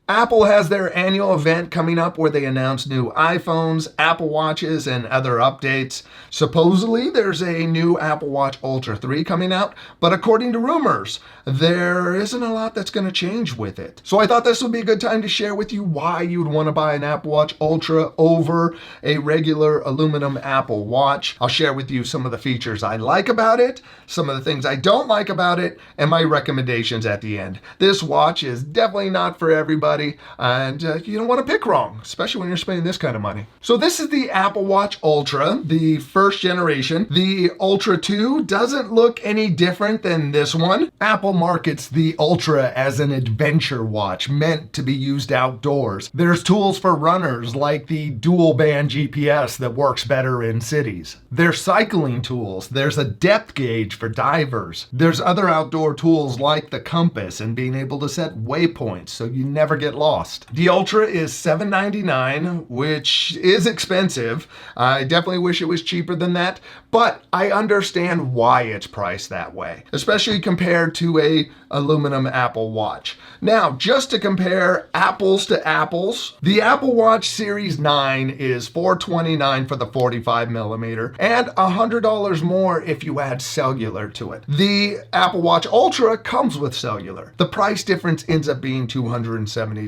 Apple has their annual event coming up where they announce new iPhones, Apple Watches, and other updates. Supposedly, there's a new Apple Watch Ultra 3 coming out, but according to rumors, there isn't a lot that's going to change with it. So I thought this would be a good time to share with you why you'd want to buy an Apple Watch Ultra over a regular aluminum Apple Watch. I'll share with you some of the features I like about it, some of the things I don't like about it, and my recommendations at the end. This watch is definitely not for everybody. And you don't want to pick wrong, especially when you're spending this kind of money. So this is the Apple Watch Ultra, the first generation. The Ultra 2 doesn't look any different than this one. Apple markets the Ultra as an adventure watch meant to be used outdoors. There's tools for runners like the dual band GPS that works better in cities. There's cycling tools. There's a depth gauge for divers. There's other outdoor tools like the compass and being able to set waypoints so you never get lost. The Ultra is $799, which is expensive. I definitely wish it was cheaper than that, but I understand why it's priced that way, especially compared to a aluminum Apple Watch. Now, just to compare apples to apples, the Apple Watch Series 9 is $429 for the 45 millimeter and $100 more if you add cellular to it. The Apple Watch Ultra comes with cellular. The price difference ends up being $270.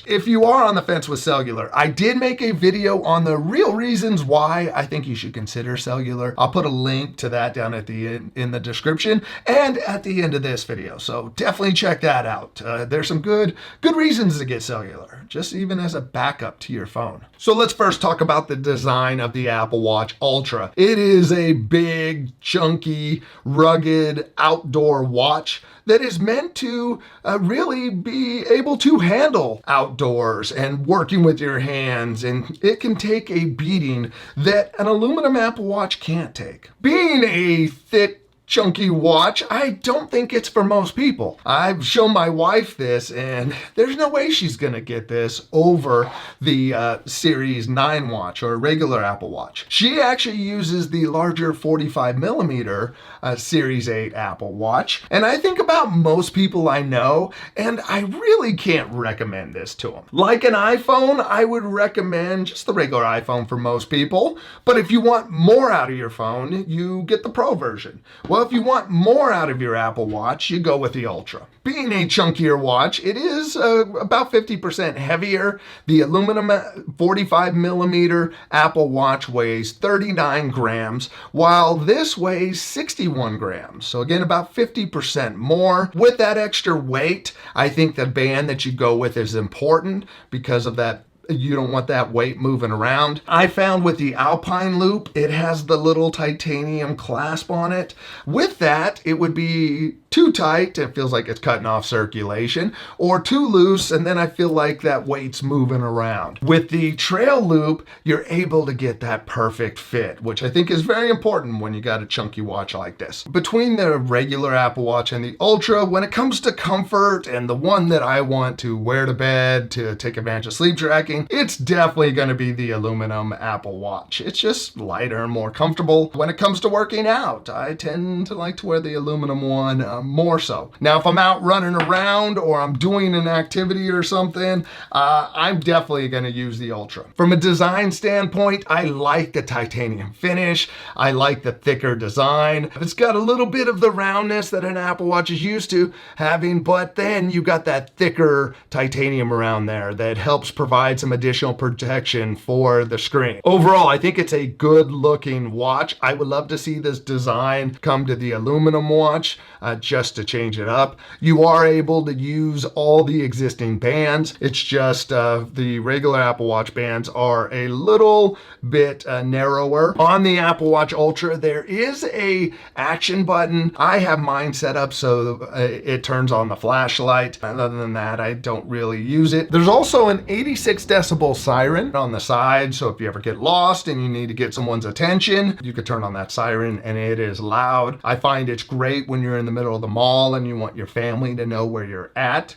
If you are on the fence with cellular, I did make a video on the real reasons why I think you should consider cellular. I'll put a link to that down at the end in the description and at the end of this video. So definitely check that out. There's some good reasons to get cellular, just even as a backup to your phone. So let's first talk about the design of the Apple Watch Ultra. It is a big, chunky, rugged outdoor watch that is meant to really be able to handle outdoors and working with your hands, and it can take a beating that an aluminum Apple Watch can't take. Being a thick, chunky watch, I don't think it's for most people. I've shown my wife this and there's no way she's gonna get this over the Series 9 watch or a regular Apple Watch. She actually uses the larger 45 millimeter Series 8 Apple Watch, and I think about most people I know, and I really can't recommend this to them. Like an iPhone, I would recommend just the regular iPhone for most people, but if you want more out of your phone, you get the Pro version. Well, if you want more out of your Apple Watch, you go with the Ultra. Being a chunkier watch, it is about 50% heavier. The aluminum 45 millimeter Apple Watch weighs 39 grams, while this weighs 61 grams. So again, about 50% more. With that extra weight, I think the band that you go with is important because of that. You don't want that weight moving around. I found with the Alpine Loop, it has the little titanium clasp on it. With that, it would be too tight, it feels like it's cutting off circulation, or too loose, and then I feel like that weight's moving around. With the Trail Loop, you're able to get that perfect fit, which I think is very important when you got a chunky watch like this. Between the regular Apple Watch and the Ultra, when it comes to comfort and the one that I want to wear to bed to take advantage of sleep tracking, it's definitely going to be the aluminum Apple Watch. It's just lighter and more comfortable. When it comes to working out, I tend to like to wear the aluminum one more so. Now, if I'm out running around or I'm doing an activity or something, I'm definitely going to use the Ultra. From a design standpoint, I like the titanium finish. I like the thicker design. It's got a little bit of the roundness that an Apple Watch is used to having, but then you got that thicker titanium around there that helps provide some additional protection for the screen. Overall, I think it's a good looking watch. I would love to see this design come to the aluminum watch just to change it up. You are able to use all the existing bands. It's just the regular Apple Watch bands are a little bit narrower. On the Apple Watch Ultra, there is a action button. I have mine set up so it turns on the flashlight. Other than that, I don't really use it. There's also an 86 decibel siren on the side, so if you ever get lost and you need to get someone's attention, you could turn on that siren and it is loud. I find it's great when you're in the middle of the mall and you want your family to know where you're at.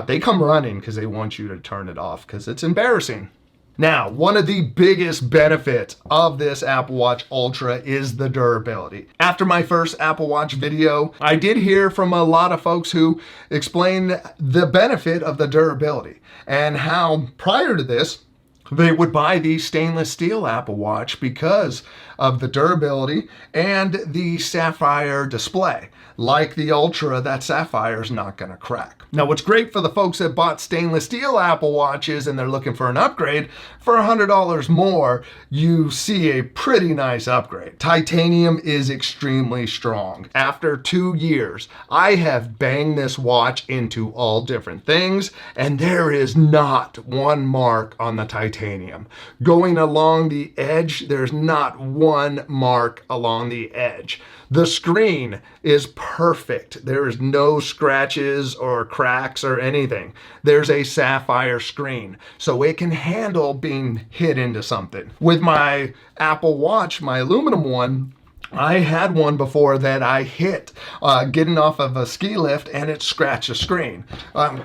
They come running because they want you to turn it off because it's embarrassing. Now, one of the biggest benefits of this Apple Watch Ultra is the durability. After my first Apple Watch video, I did hear from a lot of folks who explained the benefit of the durability and how prior to this, they would buy the stainless steel Apple Watch because of the durability and the Sapphire display. Like the Ultra, that Sapphire is not going to crack. Now, what's great for the folks that bought stainless steel Apple Watches and they're looking for an upgrade, for $100 more, you see a pretty nice upgrade. Titanium is extremely strong. After 2 years, I have banged this watch into all different things, and there is not one mark on the titanium. Going along the edge, there's not one mark along the edge. The screen is perfect. There is no scratches or cracks or anything. There's a sapphire screen, so it can handle being hit into something. With my Apple Watch, my aluminum one, I had one before that I hit getting off of a ski lift and it scratched the screen.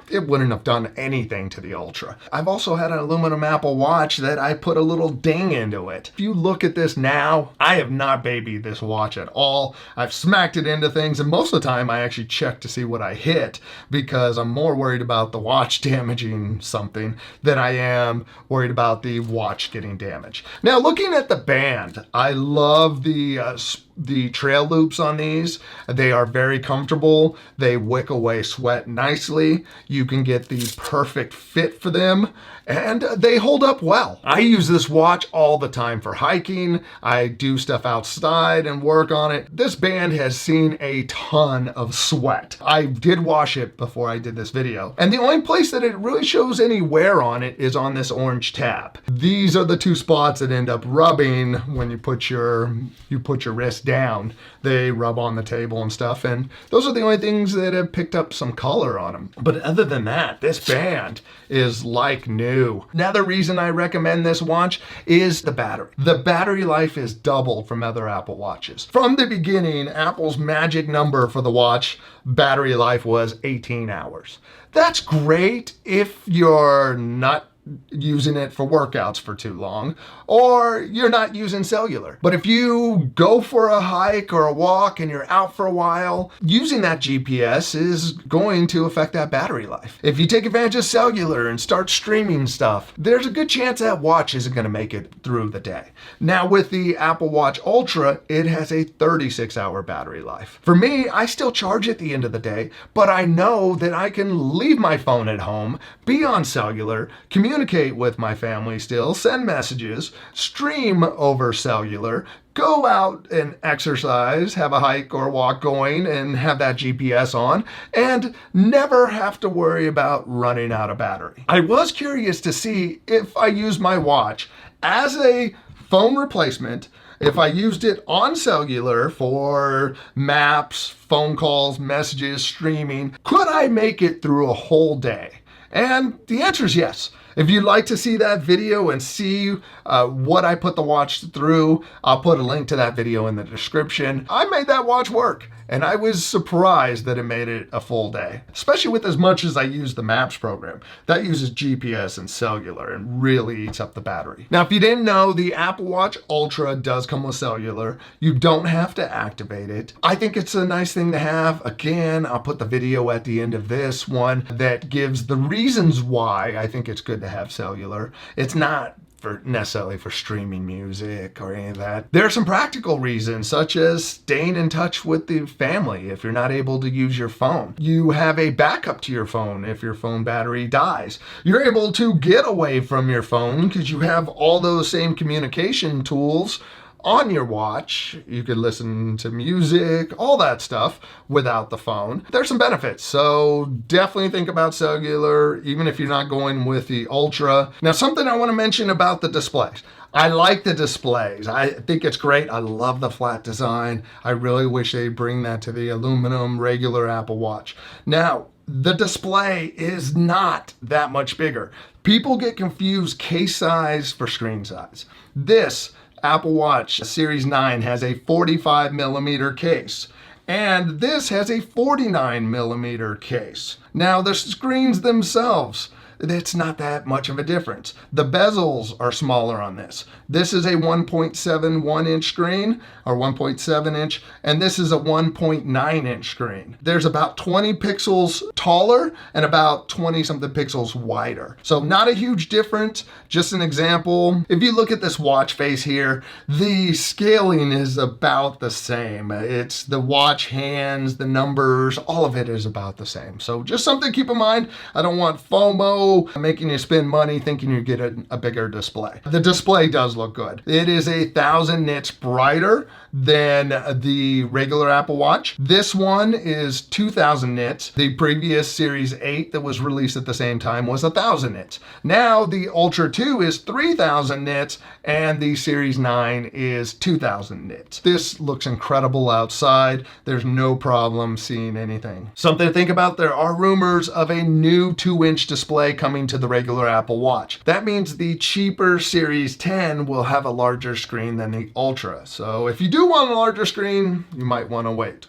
It wouldn't have done anything to the Ultra. I've also had an aluminum Apple Watch that I put a little ding into it. If you look at this now, I have not babied this watch at all. I've smacked it into things, and most of the time I actually check to see what I hit because I'm more worried about the watch damaging something than I am worried about the watch getting damaged. Now, looking at the band, I love the trail loops on these. They are very comfortable. They wick away sweat nicely. You can get the perfect fit for them, and they hold up well. I use this watch all the time for hiking. I do stuff outside and work on it. This band has seen a ton of sweat. I did wash it before I did this video, and the only place that it really shows any wear on it is on this orange tab. These are the two spots that end up rubbing when you put your wrist down. They rub on the table and stuff, and those are the only things that have picked up some color on them. But other than that, this band is like new. Another reason I recommend this watch is the battery. The battery life is doubled from other Apple Watches. From the beginning, Apple's magic number for the watch battery life was 18 hours. That's great if you're not using it for workouts for too long, or you're not using cellular. But if you go for a hike or a walk and you're out for a while, using that GPS is going to affect that battery life. If you take advantage of cellular and start streaming stuff, there's a good chance that watch isn't going to make it through the day. Now, with the Apple Watch Ultra, it has a 36-hour battery life. For me, I still charge at the end of the day, but I know that I can leave my phone at home, be on cellular, communicate with my family still, send messages, stream over cellular, go out and exercise, have a hike or walk going and have that GPS on, and never have to worry about running out of battery. I was curious to see if I use my watch as a phone replacement, if I used it on cellular for maps, phone calls, messages, streaming, could I make it through a whole day? And the answer is yes. If you'd like to see that video and see what I put the watch through, I'll put a link to that video in the description. I made that watch work, and I was surprised that it made it a full day, especially with as much as I use the Maps program. That uses GPS and cellular and really eats up the battery. Now, if you didn't know, the Apple Watch Ultra does come with cellular. You don't have to activate it. I think it's a nice thing to have. Again, I'll put the video at the end of this one that gives the reasons why I think it's good to have cellular. It's not necessarily for streaming music or any of that. There are some practical reasons, such as staying in touch with the family if you're not able to use your phone. You have a backup to your phone if your phone battery dies. You're able to get away from your phone because you have all those same communication tools on your watch. You could listen to music, all that stuff without the phone. There's some benefits, so definitely think about cellular, even if you're not going with the Ultra. Now, something I want to mention about the displays. I like the displays. I think it's great. I love the flat design. I really wish they'd bring that to the aluminum regular Apple Watch. Now, the display is not that much bigger. People get confused case size for screen size. This Apple Watch Series 9 has a 45 millimeter case, and this has a 49 millimeter case. Now, the screens themselves, it's not that much of a difference. The bezels are smaller on this. This is a 1.71 inch screen, or 1.7 inch, and this is a 1.9 inch screen. There's about 20 pixels taller and about 20 something pixels wider. So not a huge difference. Just an example. If you look at this watch face here, the scaling is about the same. It's the watch hands, the numbers, all of it is about the same. So just something to keep in mind. I don't want FOMO making you spend money thinking you get a bigger display. The display does look good. It is 1,000 nits brighter than the regular Apple Watch. This one is 2,000 nits. The previous Series 8 that was released at the same time was 1,000 nits. Now the Ultra 2 is 3,000 nits and the Series 9 is 2,000 nits. This looks incredible outside. There's no problem seeing anything. Something to think about, there are rumors of a new 2-inch display coming to the regular Apple Watch. That means the cheaper Series 10 will have a larger screen than the Ultra. So if you do want a larger screen, you might want to wait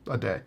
a day,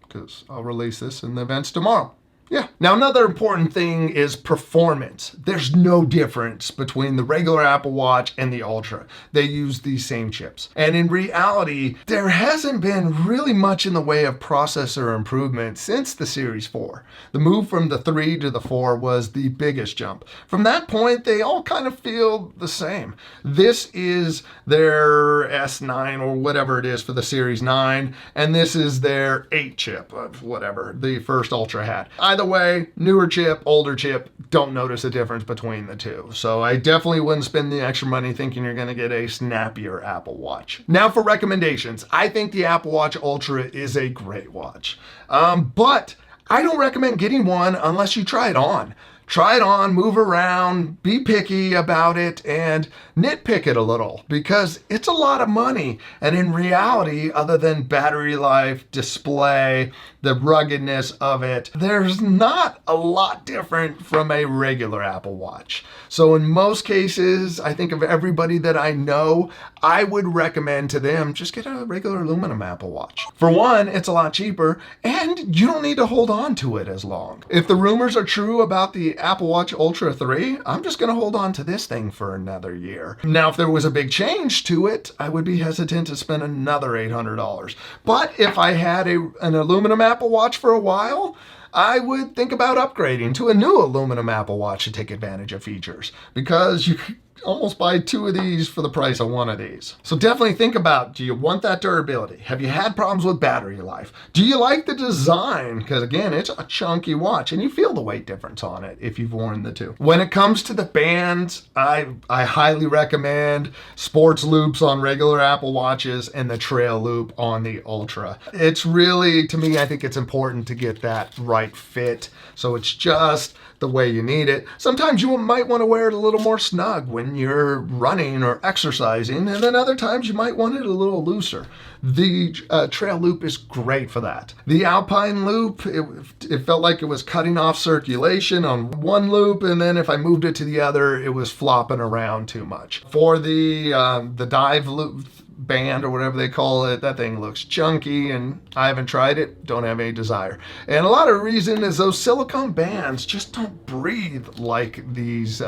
because I'll release this in the events tomorrow. Yeah. Now, another important thing is performance. There's no difference between the regular Apple Watch and the Ultra. They use these same chips. And in reality, there hasn't been really much in the way of processor improvement since the Series 4. The move from the 3 to the 4 was the biggest jump. From that point, they all kind of feel the same. This is their S9 or whatever it is for the Series 9, and this is their 8 chip of whatever the first Ultra had. Either way, newer chip, older chip, don't notice a difference between the two. So I definitely wouldn't spend the extra money thinking you're going to get a snappier Apple Watch. Now for recommendations. I think the Apple Watch Ultra is a great watch. But I don't recommend getting one unless you try it on. Try it on, move around, be picky about it, and nitpick it a little, because it's a lot of money. And in reality, other than battery life, display, the ruggedness of it, there's not a lot different from a regular Apple Watch. So in most cases, I think of everybody that I know, I would recommend to them, just get a regular aluminum Apple Watch. For one, it's a lot cheaper, and you don't need to hold on to it as long. If the rumors are true about the Apple Watch Ultra 3, I'm just going to hold on to this thing for another year. Now, if there was a big change to it, I would be hesitant to spend another $800. But if I had an aluminum Apple Watch for a while, I would think about upgrading to a new aluminum Apple Watch to take advantage of features, because you could almost buy 2 of these for the price of 1 of these. So definitely think about, do you want that durability? Have you had problems with battery life? Do you like the design? Because again, it's a chunky watch and you feel the weight difference on it if you've worn the two. When it comes to the bands, I highly recommend sports loops on regular Apple Watches and the trail loop on the Ultra. It's really, to me, I think it's important to get that right fit. So it's just the way you need it. Sometimes you might want to wear it a little more snug when you're running or exercising, and then other times you might want it a little looser. The trail loop is great for that. The Alpine loop, it felt like it was cutting off circulation on one loop, and then if I moved it to the other, it was flopping around too much. For the dive loop band or whatever they call it, that thing looks chunky, and I haven't tried it, don't have any desire. And a lot of the reason is those silicone bands just don't breathe like these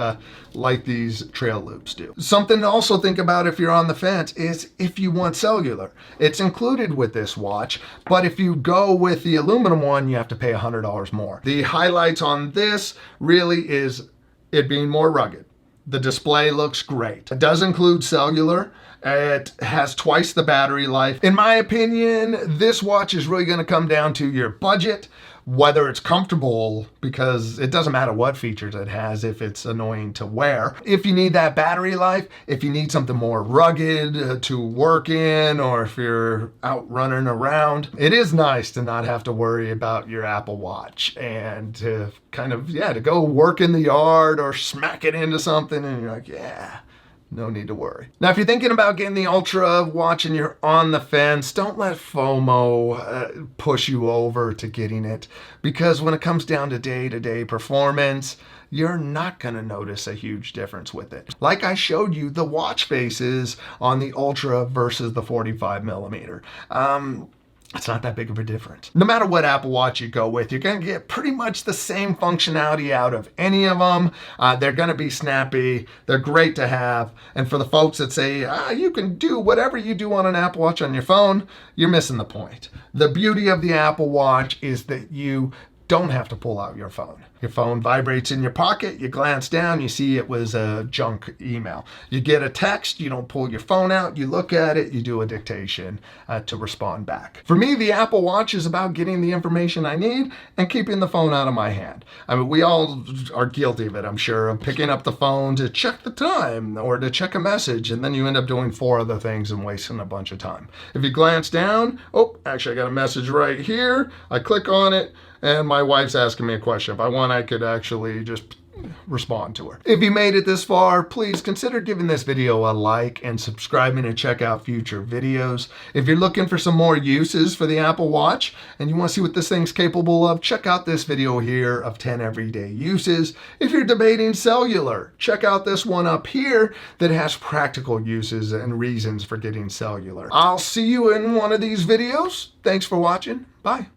trail loops do. Something to also think about if you're on the fence is if you want cellular. It's included with this watch, but if you go with the aluminum one, you have to pay $100 more. The highlights on this really is it being more rugged. The display looks great. It does include cellular. It has twice the battery life. In my opinion, this watch is really going to come down to your budget, whether it's comfortable, because it doesn't matter what features it has if it's annoying to wear. If you need that battery life, if you need something more rugged to work in, or if you're out running around, it is nice to not have to worry about your Apple Watch and to kind of, to go work in the yard or smack it into something and you're like, no need to worry. Now, if you're thinking about getting the Ultra watch and you're on the fence, don't let FOMO push you over to getting it, because when it comes down to day-to-day performance, you're not going to notice a huge difference with it. Like I showed you the watch faces on the Ultra versus the 45 millimeter. It's not that big of a difference. No matter what Apple Watch you go with, you're going to get pretty much the same functionality out of any of them. They're going to be snappy. They're great to have. And for the folks that say, you can do whatever you do on an Apple Watch on your phone, you're missing the point. The beauty of the Apple Watch is that you don't have to pull out your phone. Your phone vibrates in your pocket, you glance down, you see it was a junk email. You get a text, you don't pull your phone out, you look at it, you do a dictation to respond back. For me, the Apple Watch is about getting the information I need and keeping the phone out of my hand. I mean, we all are guilty of it, I'm sure, of picking up the phone to check the time or to check a message, and then you end up doing 4 other things and wasting a bunch of time. If you glance down, oh, actually I got a message right here, I click on it, and my wife's asking me a question. If I want, I could actually just respond to her. If you made it this far, please consider giving this video a like and subscribing to check out future videos. If you're looking for some more uses for the Apple Watch and you want to see what this thing's capable of, check out this video here of 10 everyday uses. If you're debating cellular, check out this one up here that has practical uses and reasons for getting cellular. I'll see you in one of these videos. Thanks for watching. Bye.